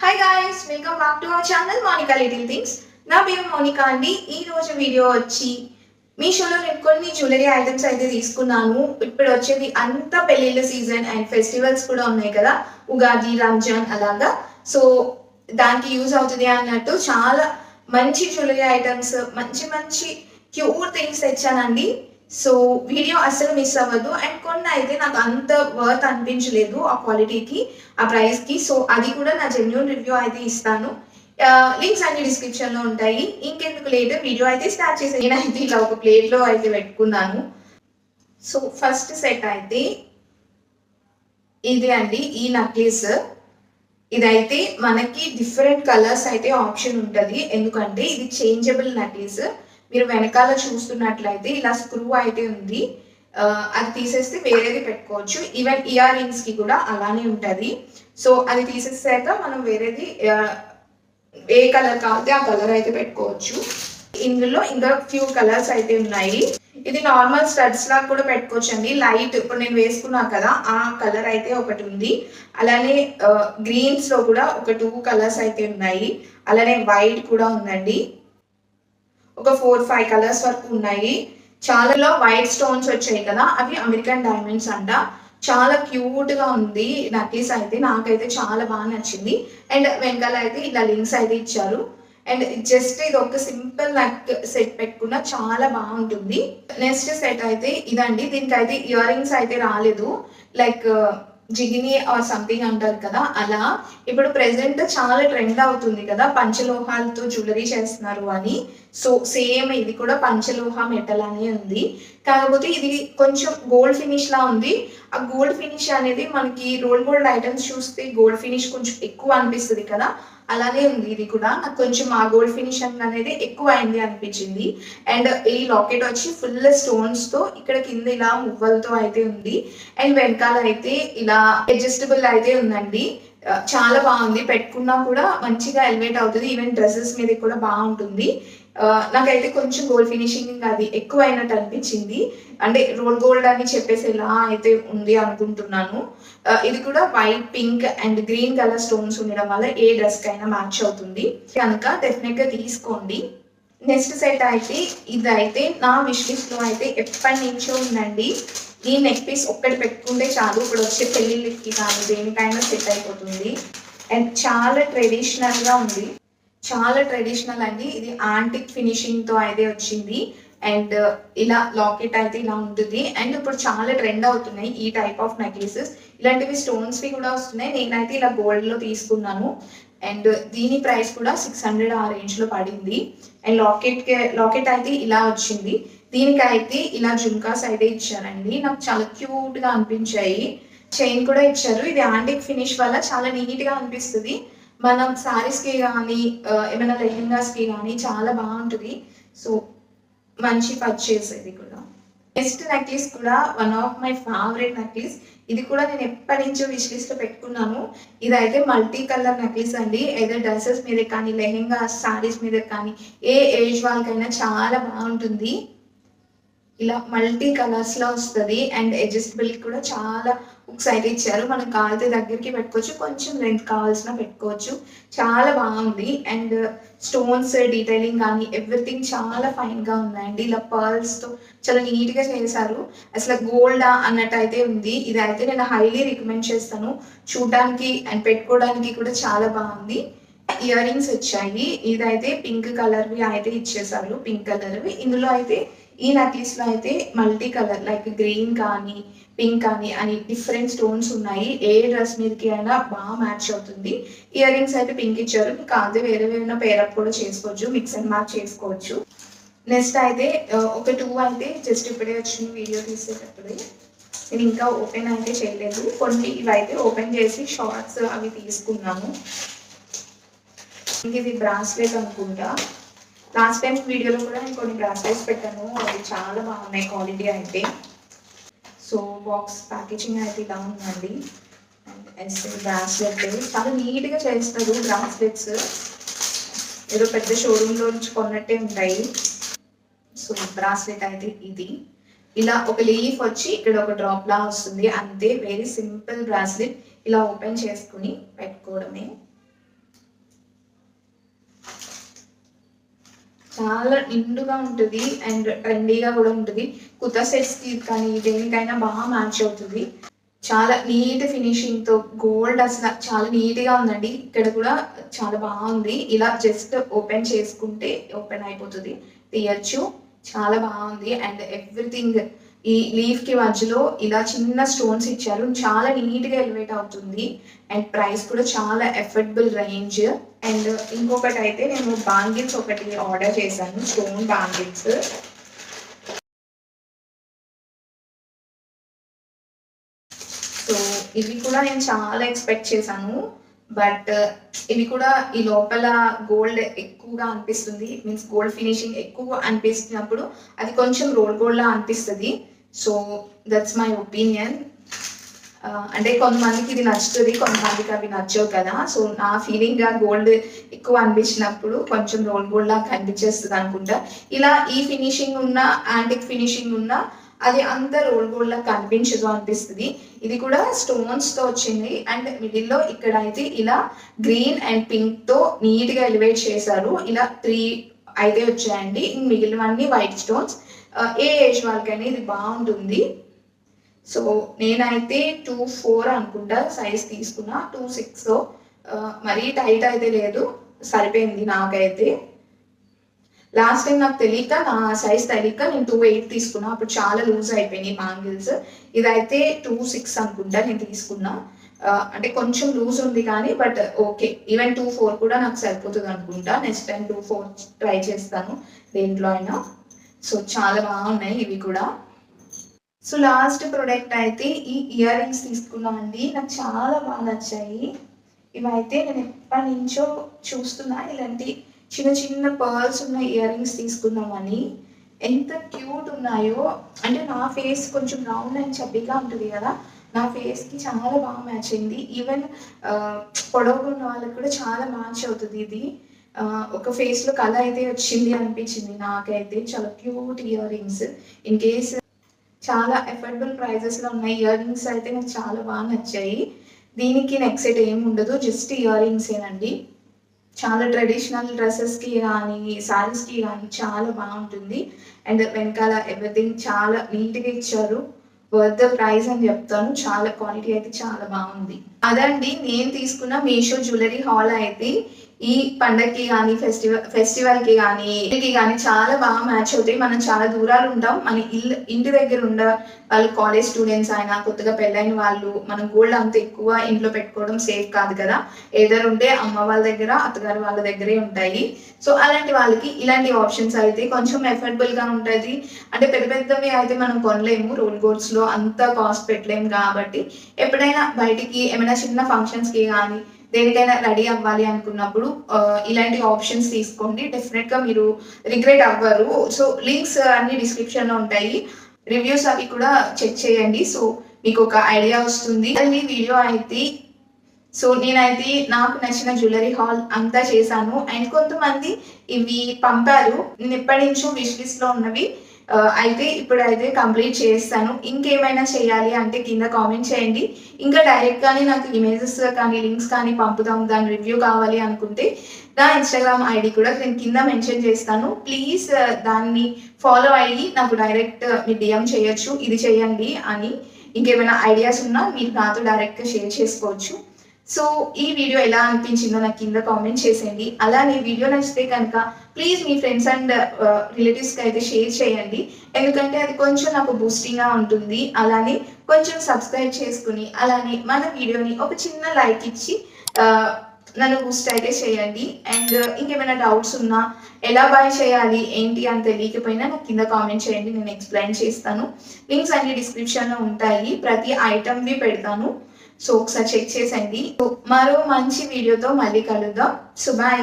Hi guys, welcome back to our channel Monica little things. నా పేరు మోనికా అండి. ఈ రోజు వీడియో వచ్చి మీషోలో నేను కొన్ని జ్యువెలరీ ఐటమ్స్ అయితే తీసుకున్నాను. ఇప్పుడు వచ్చేది అంత పెళ్ళిళ్ళ సీజన్ అండ్ ఫెస్టివల్స్ కూడా ఉన్నాయి కదా, ఉగాది, రంజాన్ అలాగా. సో దానికి యూజ్ అవుతుంది అన్నట్టు చాలా మంచి జ్యువెలరీ ఐటమ్స్, మంచి మంచి క్యూట్ థింగ్స్ తెచ్చానండి. సో వీడియో అస్సలు మిస్ అవ్వద్దు. అండ్ కొన్ని అయితే నాకు అంత వర్త్ అనిపించలేదు ఆ క్వాలిటీకి, ఆ ప్రైస్కి. సో అది కూడా నా జెన్యూన్ రివ్యూ అయితే ఇస్తాను. లింక్స్ అన్ని డిస్క్రిప్షన్లో ఉంటాయి. ఇంకెందుకు లేట్, వీడియో అయితే స్టార్ట్ చేసాను. నేనైతే ఇలా ఒక ప్లేట్లో అయితే పెట్టుకున్నాను. సో ఫస్ట్ సెట్ అయితే ఇది అండి, ఈ నెక్లెస్. ఇదైతే మనకి డిఫరెంట్ కలర్స్ అయితే ఆప్షన్ ఉంటుంది, ఎందుకంటే ఇది చేంజబుల్ నెక్లెస్. మీరు వెనకాల చూస్తున్నట్లయితే ఇలా స్క్రూ అయితే ఉంది, అది తీసేస్తే వేరేది పెట్టుకోవచ్చు. ఈవెన్ ఇయర్ రింగ్స్ కి కూడా అలానే ఉంటుంది. సో అది తీసేసాక మనం వేరేది ఏ కలర్ కావాలంటే ఆ కలర్ అయితే పెట్టుకోవచ్చు. ఇందులో ఇంకా ఫ్యూ కలర్స్ అయితే ఉన్నాయి. ఇది నార్మల్ స్టడ్స్ లాగా కూడా పెట్టుకోవచ్చు అండి. లైట్ ఇప్పుడు నేను వేసుకున్నా కదా, ఆ కలర్ అయితే ఒకటి ఉంది. అలానే గ్రీన్స్ లో కూడా ఒక 2 కలర్స్ అయితే ఉన్నాయి. అలానే వైట్ కూడా ఉందండి. ఒక 4-5 కలర్స్ వరకు ఉన్నాయి. చాలా వైట్ స్టోన్స్ వచ్చాయి కదా, అవి అమెరికన్ డైమండ్స్ అంట. చాలా క్యూట్ గా ఉంది నెక్లెస్ అయితే, నాకైతే చాలా బాగా నచ్చింది. అండ్ వెనకాల అయితే ఇలా లింక్స్ అయితే ఇచ్చారు. అండ్ జస్ట్ ఇది ఒక సింపుల్ నెక్ సెట్ పెట్టుకున్నా చాలా బాగుంటుంది. నెక్స్ట్ సెట్ అయితే ఇదండి. దీనికి అయితే ఇయర్ రింగ్స్ అయితే రాలేదు, లైక్ జిగిని ఆర్ సంథింగ్ అంటారు కదా అలా. ఇప్పుడు ప్రెసెంట్ చాలా ట్రెండ్ అవుతుంది కదా పంచలోహాలతో జ్యువెలరీ చేస్తున్నారు అని. సో సేమ్ ఇది కూడా పంచలోహ మెటల్ అనే ఉంది, కాకపోతే ఇది కొంచెం గోల్డ్ ఫినిష్ లా ఉంది. ఆ గోల్డ్ ఫినిష్ అనేది మనకి రోల్ గోల్డ్ ఐటమ్స్ చూస్తే గోల్డ్ ఫినిష్ కొంచెం ఎక్కువ అనిపిస్తుంది కదా, అలానే ఉంది ఇది కూడా. నాకు కొంచెం ఆ గోల్డ్ ఫినిషింగ్ అనేది ఎక్కువ అయింది అనిపించింది. అండ్ ఈ లాకెట్ వచ్చి ఫుల్ స్టోన్స్ తో, ఇక్కడ కింద ఇలా మువ్వలతో అయితే ఉంది. అండ్ వెనకాల అయితే ఇలా అడ్జస్టబుల్ అయితే ఉందండి. చాలా బాగుంది, పెట్టుకున్నా కూడా మంచిగా ఎలివేట్ అవుతుంది. ఈవెన్ డ్రెస్సెస్ మీద కూడా బాగుంటుంది. నాకైతే కొంచెం గోల్డ్ ఫినిషింగ్ అది ఎక్కువ అయినట్టు అనిపించింది. అంటే రోల్ గోల్డ్ అని చెప్పేసి ఎలా అయితే ఉంది అనుకుంటున్నాను. ఇది కూడా white, pink and green colour stones ఉండడం వల్ల ఏ డ్రెస్ కైనా మ్యాచ్ అవుతుంది కనుక డెఫినెట్ గా తీసుకోండి. నెక్స్ట్ సెట్ అయితే ఇదైతే నా విష్ లిస్ట్ లో అయితే ఎప్పటి నుంచో ఉందండి. ఈ నెక్ పీస్ ఒక్కటి పెట్టుకుంటే చాలు, ఇప్పుడు వచ్చే పెళ్లిళ్ళకి కానీ దేనికైనా సెట్ అయిపోతుంది. అండ్ చాలా ట్రెడిషనల్ గా ఉంది, చాలా ట్రెడిషనల్ అండి. ఇది యాంటిక్ ఫినిషింగ్ తో అయితే వచ్చింది. అండ్ ఇలా లాకెట్ అయితే ఇలా ఉంటుంది. అండ్ ఇప్పుడు చాలా ట్రెండ్ అవుతున్నాయి ఈ టైప్ ఆఫ్ నెక్లెసెస్. ఇలాంటివి స్టోన్స్ వి కూడా వస్తున్నాయి. నేనైతే ఇలా గోల్డ్ లో తీసుకున్నాను. అండ్ దీని ప్రైస్ కూడా 600 ఆ రేంజ్ లో పడింది. అండ్ లాకెట్ అయితే ఇలా వచ్చింది. దీనికైతే ఇలా జుమ్కాస్ అయితే ఇచ్చారండి, నాకు చాలా క్యూట్ గా అనిపించాయి. చైన్ కూడా ఇచ్చారు. ఇది యాంటిక్ ఫినిష్ వల్ల చాలా నీట్ గా అనిపిస్తుంది. మనం సారీస్ కి కానీ ఏమైనా లెహెంగాస్ కి కానీ చాలా బాగుంటుంది. సో మంచి పర్చేస్ ఇది కూడా. నెక్స్ట్ నెక్లెస్ కూడా one of my favourite necklace. ఇది కూడా నేను ఎప్పటి నుంచో విష్ లిస్ట్ లో పెట్టుకున్నాను. ఇదైతే మల్టీ కలర్ నెక్లెస్ అండి. ఏదో డ్రెస్సెస్ మీద కానీ లెహెంగా సారీస్ మీద కానీ ఏ ఏజ్ వాళ్ళకైనా చాలా బాగుంటుంది. ఇలా మల్టీ కలర్స్ లో వస్తుంది. అండ్ అడ్జస్టబుల్ కూడా చాలా హుక్స్ అయితే ఇచ్చారు, మనం కాలితే దగ్గరికి పెట్టుకోవచ్చు, కొంచెం లెంత్ కావాల్సిన పెట్టుకోవచ్చు. చాలా బాగుంది. అండ్ స్టోన్స్ డీటెయిలింగ్ కానీ ఎవ్రీథింగ్ చాలా ఫైన్ గా ఉన్నాయండి. ఇలా పర్ల్స్ తో చాలా నీట్ గా చేశారు. అసలు గోల్డా అన్నట్టు అయితే ఉంది. ఇది అయితే నేను హైలీ రికమెండ్ చేస్తాను, చూడడానికి అండ్ పెట్టుకోవడానికి కూడా చాలా బాగుంది. ఇయర్ రింగ్స్ వచ్చాయి. ఇదైతే పింక్ కలర్వి అయితే ఇచ్చేసారు, పింక్ కలర్వి. ఇందులో అయితే ఈ నెక్లెస్ లో అయితే మల్టీ కలర్ లైక్ గ్రీన్ కానీ పింక్ కానీ అని డిఫరెంట్ స్టోన్స్ ఉన్నాయి. ఏ డ్రెస్ మీదకి అయినా బాగా మ్యాచ్ అవుతుంది. ఇయర్ రింగ్స్ అయితే పింక్ ఇచ్చారు, మీకు కాదు వేరే వేరే పేరప్ కూడా చేసుకోవచ్చు, మిక్స్ అండ్ మ్యాచ్ చేసుకోవచ్చు. నెక్స్ట్ అయితే ఒక 2 అయితే జస్ట్ ఇప్పుడే వచ్చిన వీడియో తీసేటప్పుడు, నేను ఇంకా ఓపెన్ అయితే చేయలేదు. కొన్ని ఇవైతే ఓపెన్ చేసి షార్ట్స్ అవి తీసుకున్నాను. ఇది బ్రాస్లెట్ అనుకుంటా. లాస్ట్ టైం వీడియోలో కూడా నేను కొన్ని బ్రాస్లెట్స్ పెట్టాను, అవి చాలా బాగున్నాయి క్వాలిటీ అయితే. సో బాక్స్ ప్యాకేజింగ్ అయితే ఇలా ఉందండి. బ్రాస్లెట్ చాలా నీట్గా చేస్తారు బ్రాస్లెట్స్, ఏదో పెద్ద షోరూంలో నుంచి కొన్నట్టే ఉంటాయి. సో బ్రాస్లెట్ అయితే ఇది ఇలా ఒక లీఫ్ వచ్చి ఇక్కడ ఒక డ్రాప్ లా వస్తుంది, అంతే. Very simple bracelet. ఇలా ఓపెన్ చేసుకుని పెట్టుకోవడమే. చాలా నిండుగా ఉంటుంది అండ్ ట్రెండీగా కూడా ఉంటుంది. కుర్తా సెట్స్కి కానీ దేనికైనా బాగా మ్యాచ్ అవుతుంది. చాలా నీట్ ఫినిషింగ్తో గోల్డ్ అసలు చాలా నీట్గా ఉందండి. ఇక్కడ కూడా చాలా బాగుంది. ఇలా జస్ట్ ఓపెన్ చేసుకుంటే ఓపెన్ అయిపోతుంది, తీయచ్చు. చాలా బాగుంది అండ్ ఎవ్రీథింగ్ ఈ లీఫ్కి మధ్యలో ఇలా చిన్న స్టోన్స్ ఇచ్చారు. చాలా నీట్గా ఎలివేట్ అవుతుంది అండ్ ప్రైస్ కూడా చాలా ఎఫర్డబుల్ రేంజ్. అండ్ ఇంకొకటి అయితే నేను బ్యాంగిల్స్ ఒకటి ఆర్డర్ చేశాను, స్టోన్ బ్యాంగిల్స్. సో ఇవి కూడా నేను చాలా ఎక్స్పెక్ట్ చేశాను, బట్ ఇవి కూడా ఈ లోపల గోల్డ్ ఎక్కువగా అనిపిస్తుంది, మీన్స్ గోల్డ్ ఫినిషింగ్ ఎక్కువ అనిపిస్తున్నప్పుడు అది కొంచెం రోల్ గోల్డ్లా అనిపిస్తుంది. So that's my opinion. అంటే కొంతమందికి ఇది నచ్చుతుంది, కొంతమందికి అవి నచ్చవు కదా. సో నా ఫీలింగ్గా గోల్డ్ ఎక్కువ అనిపించినప్పుడు కొంచెం రోల్ గోల్డ్ లా కనిపించేస్తుంది అనుకుంటా. ఇలా ఈ ఫినిషింగ్ ఉన్న యాంటిక్ ఫినిషింగ్ ఉన్న అది అంత రోల్ గోల్డ్ లా కనిపించదు అనిపిస్తుంది. ఇది కూడా స్టోన్స్ తో వచ్చింది అండ్ మిడిల్లో ఇక్కడ అయితే ఇలా గ్రీన్ అండ్ పింక్ తో నీట్ గా ఎలివేట్ చేశారు. ఇలా 3 అయితే వచ్చాయండి, మిగిలినవన్నీ వైట్ స్టోన్స్. ఏ ఏజ్ వాళ్ళకైనా ఇది బాగుంటుంది. సో నేనైతే 2.4 అనుకుంటా సైజ్ తీసుకున్నా, 2.6. మరీ టైట్ అయితే లేదు, సరిపోయింది నాకైతే. లాస్ట్ టైం నాకు తెలియక, నా సైజ్ తెలియక నేను 2.8 తీసుకున్నా, అప్పుడు చాలా లూజ్ అయిపోయినాయి బ్యాంగిల్స్. ఇదైతే 2.6 అనుకుంటా నేను తీసుకున్నా. అంటే కొంచెం లూజ్ ఉంది కానీ బట్ ఓకే. ఈవెన్ 2.4 కూడా నాకు సరిపోతుంది అనుకుంటా. నెక్స్ట్ టైం 2.4 ట్రై చేస్తాను దేంట్లో అయినా. సో చాలా బాగున్నాయి ఇవి కూడా. సో లాస్ట్ ప్రోడక్ట్ అయితే ఈ ఇయర్ రింగ్స్ తీసుకున్నాను అండి, నాకు చాలా బాగా నచ్చాయి. ఇవైతే నేను ఎప్పటి నుంచో చూస్తున్నా ఇలాంటి చిన్న చిన్న పర్ల్స్ ఉన్న ఇయర్ రింగ్స్ తీసుకుందామని. ఎంత క్యూట్ ఉన్నాయో, అంటే నా ఫేస్ కొంచెం రౌండ్ అండ్ చబ్బీగా ఉంటుంది కదా, నా ఫేస్కి చాలా బాగా మ్యాచ్ అయింది. ఈవెన్ పొడవుగా ఉన్న వాళ్ళకి కూడా చాలా మ్యాచ్ అవుతుంది ఇది. ఒక ఫేస్లో కలర్ అయితే వచ్చింది అనిపించింది నాకైతే. చాలా cute ear rings. In case చాలా ఎఫర్డబుల్ ప్రైజెస్లో ఉన్నాయి ఇయర్ రింగ్స్ అయితే నాకు చాలా బాగా నచ్చాయి. దీనికి నెక్ సెట్ ఏమి ఉండదు, జస్ట్ ఇయర్ రింగ్సేనండి. చాలా ట్రెడిషనల్ డ్రెస్సెస్కి కానీ శారీస్కి కానీ చాలా బాగుంటుంది. అండ్ వెనకాల ఎవ్రీథింగ్ చాలా నీట్గా ఇచ్చారు. వర్త్ ద ప్రైస్ అని చెప్తాను, చాలా క్వాలిటీ అయితే చాలా బాగుంది. అదండి నేను తీసుకున్న మీషో జ్యువెలరీ హాల్ అయితే. ఈ పండగకి కానీ ఫెస్టివల్కి కానీ చాలా బాగా మ్యాచ్ అవుతాయి. మనం చాలా దూరాలు ఉంటాం, మన ఇంటి దగ్గర ఉండ వాళ్ళు కాలేజ్ స్టూడెంట్స్ అయినా కొత్తగా పెళ్ళైన వాళ్ళు, మనం గోల్డ్ అంత ఎక్కువ ఇంట్లో పెట్టుకోవడం సేఫ్ కాదు కదా. ఏదైనా ఉంటే అమ్మ వాళ్ళ దగ్గర, అత్తగారు వాళ్ళ దగ్గరే ఉంటాయి. సో అలాంటి వాళ్ళకి ఇలాంటి ఆప్షన్స్ అయితే కొంచెం ఎఫర్డబుల్గా ఉంటుంది. అంటే పెద్ద పెద్దవి అయితే మనం కొనలేము, రోల్ గోల్డ్స్లో అంత కాస్ట్ పెట్టలేము. కాబట్టి ఎప్పుడైనా బయటికి ఏమైనా చిన్న ఫంక్షన్స్కి కానీ దేనికైనా రెడీ అవ్వాలి అనుకున్నప్పుడు ఇలాంటి ఆప్షన్స్ తీసుకోండి, డెఫినెట్గా మీరు రిగ్రెట్ అవ్వరు. సో లింక్స్ అన్ని డిస్క్రిప్షన్లో ఉంటాయి, రివ్యూస్ అవి కూడా చెక్ చేయండి. సో మీకు ఒక ఐడియా వస్తుంది. అది వీడియో అయితే. సో నేనైతే నాకు నచ్చిన జ్యువెలరీ హాల్ అంతా చేశాను. అండ్ కొంతమంది ఇవి పంపారు, నేను ఎప్పటి నుంచో విష్ లిస్ట్లో ఉన్నవి అయితే ఇప్పుడైతే కంప్లీట్ చేస్తాను. ఇంకేమైనా చేయాలి అంటే కింద కామెంట్ చేయండి. ఇంకా డైరెక్ట్గానే నాకు ఇమేజెస్ కానీ లింక్స్ కానీ పంపుదాం, దాని రివ్యూ కావాలి అనుకుంటే నా ఇన్స్టాగ్రామ్ ఐడి కూడా నేను కింద మెన్షన్ చేస్తాను. ప్లీజ్ దాన్ని ఫాలో అయ్యి నాకు డైరెక్ట్ మీరు డిఎం చేయొచ్చు, ఇది చేయండి అని. ఇంకేమైనా ఐడియాస్ ఉన్నా మీరు నాతో డైరెక్ట్గా షేర్ చేసుకోవచ్చు. సో ఈ వీడియో ఎలా అనిపించిందో నాకు కింద కామెంట్ చేసేయండి. అలానే వీడియో నచ్చితే కనుక ప్లీజ్ మీ ఫ్రెండ్స్ అండ్ రిలేటివ్స్కి అయితే షేర్ చేయండి, ఎందుకంటే అది కొంచెం నాకు బూస్టింగ్గా ఉంటుంది. అలానే కొంచెం సబ్స్క్రైబ్ చేసుకుని అలానే మన వీడియోని ఒక చిన్న లైక్ ఇచ్చి నన్ను బూస్ట్ అయితే చేయండి. అండ్ ఇంకేమైనా డౌట్స్ ఉన్నా, ఎలా బై చేయాలి ఏంటి అని తెలియకపోయినా నాకు కింద కామెంట్ చేయండి, నేను ఎక్స్ప్లెయిన్ చేస్తాను. లింక్స్ అన్ని డిస్క్రిప్షన్లో ఉంటాయి, ప్రతి ఐటమ్వి పెడతాను. సో ఒకసారి చెక్ చేసండి. మరో మంచి వీడియోతో మళ్ళీ కలుద్దాం. So bye.